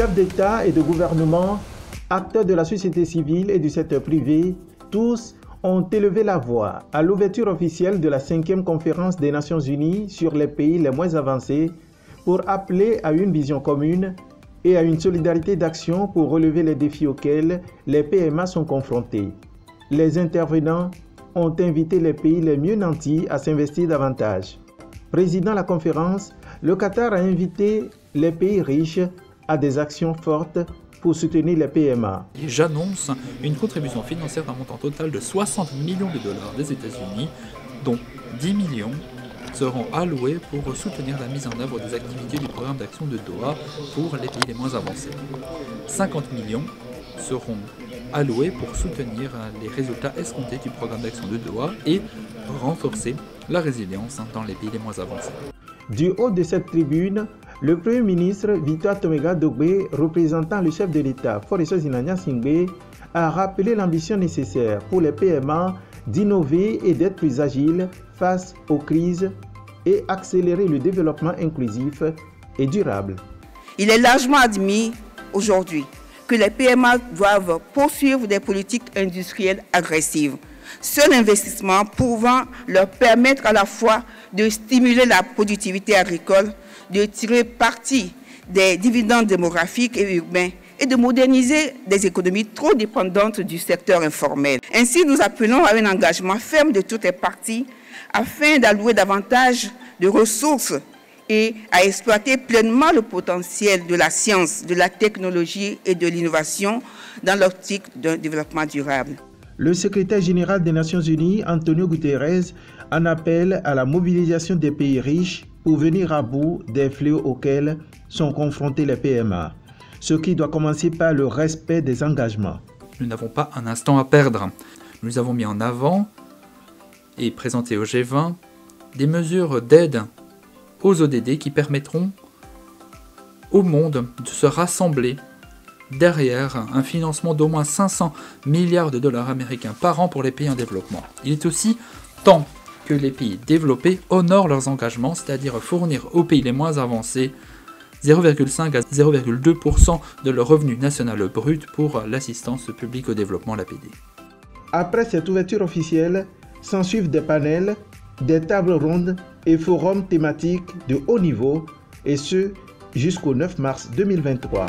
Chefs d'État et de gouvernement, acteurs de la société civile et du secteur privé, tous ont élevé la voix à l'ouverture officielle de la 5e conférence des Nations Unies sur les pays les moins avancés pour appeler à une vision commune et à une solidarité d'action pour relever les défis auxquels les PMA sont confrontés. Les intervenants ont invité les pays les mieux nantis à s'investir davantage. Présidant la conférence, le Qatar a invité les pays riches à des actions fortes pour soutenir les PMA. J'annonce une contribution financière d'un montant total de 60 millions de dollars des États-Unis, dont 10 millions seront alloués pour soutenir la mise en œuvre des activités du programme d'action de Doha pour les pays les moins avancés. 50 millions seront alloués pour soutenir les résultats escomptés du programme d'action de Doha et renforcer la résilience dans les pays les moins avancés. Du haut de cette tribune, le Premier ministre Victor Tomega Dogbe, représentant le chef de l'État Foreso Zinania Singbe, a rappelé l'ambition nécessaire pour les PMA d'innover et d'être plus agiles face aux crises et accélérer le développement inclusif et durable. Il est largement admis aujourd'hui que les PMA doivent poursuivre des politiques industrielles agressives. Seul investissement pouvant leur permettre à la fois de stimuler la productivité agricole, de tirer parti des dividendes démographiques et urbains et de moderniser des économies trop dépendantes du secteur informel. Ainsi, nous appelons à un engagement ferme de toutes les parties afin d'allouer davantage de ressources et à exploiter pleinement le potentiel de la science, de la technologie et de l'innovation dans l'optique d'un développement durable. Le secrétaire général des Nations Unies, Antonio Guterres, en appelle à la mobilisation des pays riches pour venir à bout des fléaux auxquels sont confrontés les PMA, ce qui doit commencer par le respect des engagements. Nous n'avons pas un instant à perdre. Nous avons mis en avant et présenté au G20 des mesures d'aide aux ODD qui permettront au monde de se rassembler derrière un financement d'au moins 500 milliards de dollars américains par an pour les pays en développement. Il est aussi temps que les pays développés honorent leurs engagements, c'est-à-dire fournir aux pays les moins avancés 0,5 à 0,2% de leur revenu national brut pour l'assistance publique au développement, l'APD. Après cette ouverture officielle, s'ensuivent des panels, des tables rondes et forums thématiques de haut niveau, et ce jusqu'au 9 mars 2023.